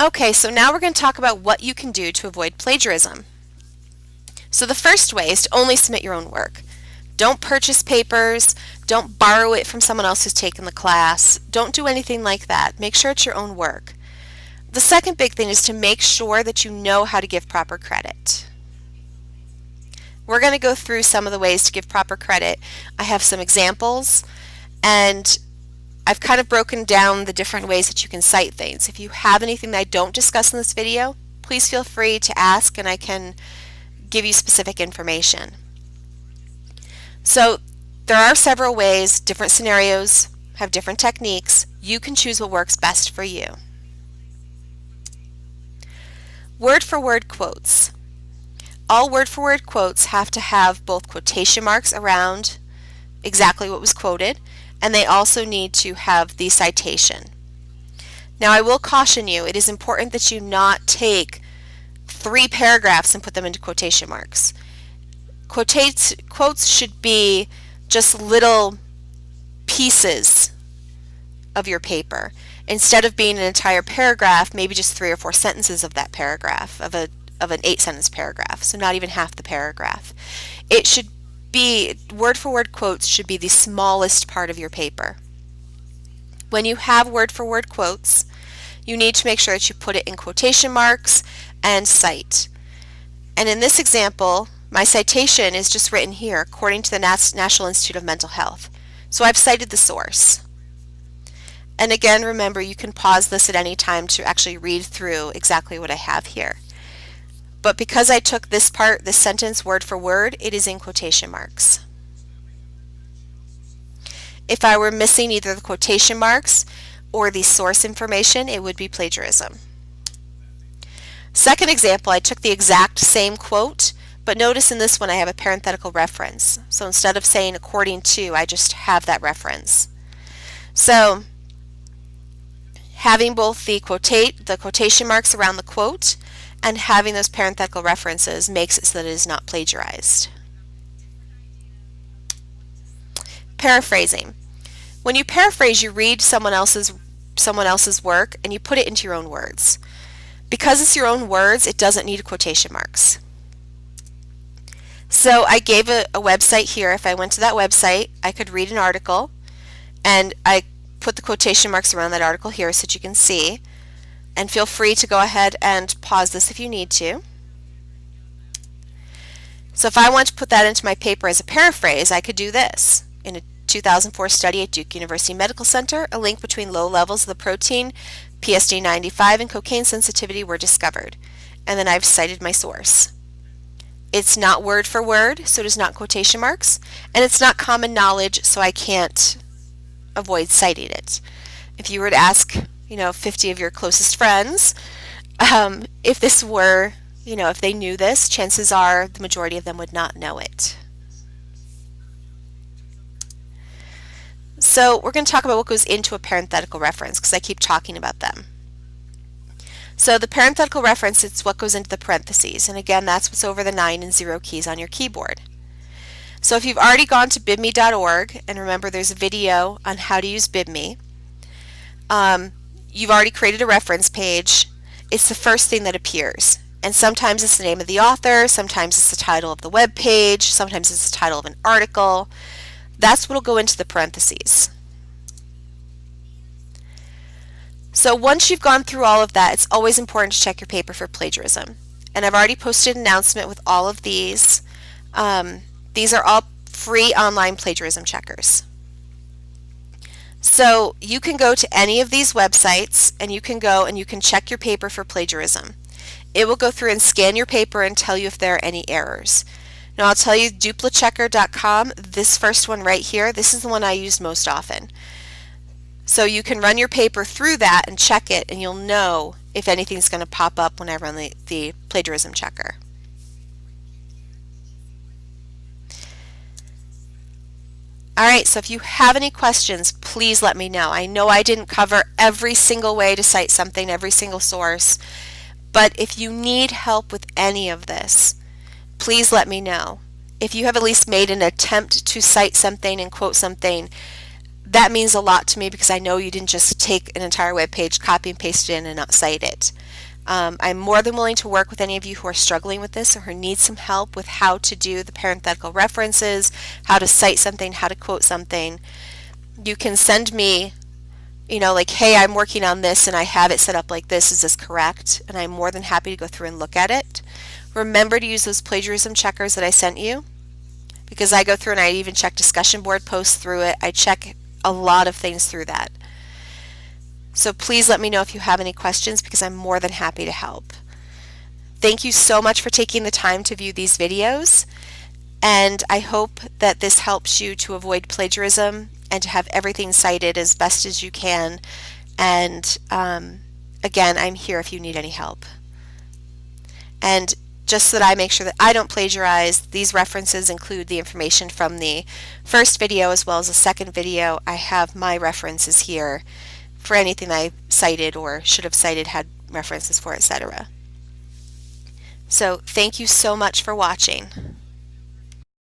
Okay, so now we're going to talk about what you can do to avoid plagiarism. So the first way is to only submit your own work. Don't purchase papers, don't borrow it from someone else who's taken the class, don't do anything like that. Make sure it's your own work. The second big thing is to make sure that you know how to give proper credit. We're going to go through some of the ways to give proper credit. I have some examples, and I've kind of broken down the different ways that you can cite things. If you have anything that I don't discuss in this video, please feel free to ask and I can give you specific information. So there are several ways, different scenarios have different techniques. You can choose what works best for you. Word-for-word quotes. All word-for-word quotes have to have both quotation marks around exactly what was quoted, and they also need to have the citation. Now I will caution you, it is important that you not take 3 paragraphs and put them into quotation marks. Quotes should be just little pieces of your paper. Instead of being an entire paragraph, maybe just 3 or 4 sentences of that paragraph, of an 8-sentence paragraph, so not even half the paragraph. It should be, word-for-word quotes should be the smallest part of your paper. When you have word-for-word quotes, you need to make sure that you put it in quotation marks and cite. And in this example, my citation is just written here, according to the National Institute of Mental Health. So I've cited the source. And again, remember, you can pause this at any time to actually read through exactly what I have here. But because I took this part, this sentence, word for word, it is in quotation marks. If I were missing either the quotation marks or the source information, it would be plagiarism. Second example, I took the exact same quote, but notice in this one I have a parenthetical reference. So instead of saying according to, I just have that reference. So having both the quotation marks around the quote and having those parenthetical references makes it so that it is not plagiarized. Paraphrasing. When you paraphrase, you read someone else's work and you put it into your own words. Because it's your own words, it doesn't need quotation marks. So I gave a website here. If I went to that website, I could read an article, and I put the quotation marks around that article here so that you can see. And feel free to go ahead and pause this if you need to. So if I want to put that into my paper as a paraphrase, I could do this. In a 2004 study at Duke University Medical Center, a link between low levels of the protein PSD95 and cocaine sensitivity were discovered. And then I've cited my source. It's not word for word, so it is not quotation marks, and it's not common knowledge, so I can't avoid citing it. If you were to ask 50 of your closest friends, if this were, if they knew this, chances are the majority of them would not know it. So we're going to talk about what goes into a parenthetical reference because I keep talking about them. So the parenthetical reference, it's what goes into the parentheses, and again, that's what's over the 9 and 0 keys on your keyboard. So if you've already gone to bibme.org, and remember there's a video on how to use bibme, you've already created a reference page. It's the first thing that appears. And sometimes it's the name of the author, sometimes it's the title of the web page, sometimes it's the title of an article. That's what will go into the parentheses. So once you've gone through all of that, it's always important to check your paper for plagiarism. And I've already posted an announcement with all of these. These are all free online plagiarism checkers. So you can go to any of these websites and you can go and you can check your paper for plagiarism. It will go through and scan your paper and tell you if there are any errors. Now I'll tell you duplichecker.com, this first one right here, this is the one I use most often. So you can run your paper through that and check it, and you'll know if anything's going to pop up when I run the plagiarism checker. Alright, so if you have any questions, please let me know. I know I didn't cover every single way to cite something, every single source, but if you need help with any of this, please let me know. If you have at least made an attempt to cite something and quote something, that means a lot to me because I know you didn't just take an entire web page, copy and paste it in and not cite it. I'm more than willing to work with any of you who are struggling with this or who need some help with how to do the parenthetical references, how to cite something, how to quote something. You can send me, like, hey, I'm working on this and I have it set up like this. Is this correct? And I'm more than happy to go through and look at it. Remember to use those plagiarism checkers that I sent you, because I go through and I even check discussion board posts through it. I check a lot of things through that. So please let me know if you have any questions, because I'm more than happy to help. Thank you so much for taking the time to view these videos, and I hope that this helps you to avoid plagiarism and to have everything cited as best as you can. And again, I'm here if you need any help. And just so that I make sure that I don't plagiarize, these references include the information from the first video as well as the second video. I have my references here for anything I cited or should have cited, had references for, etc. So thank you so much for watching.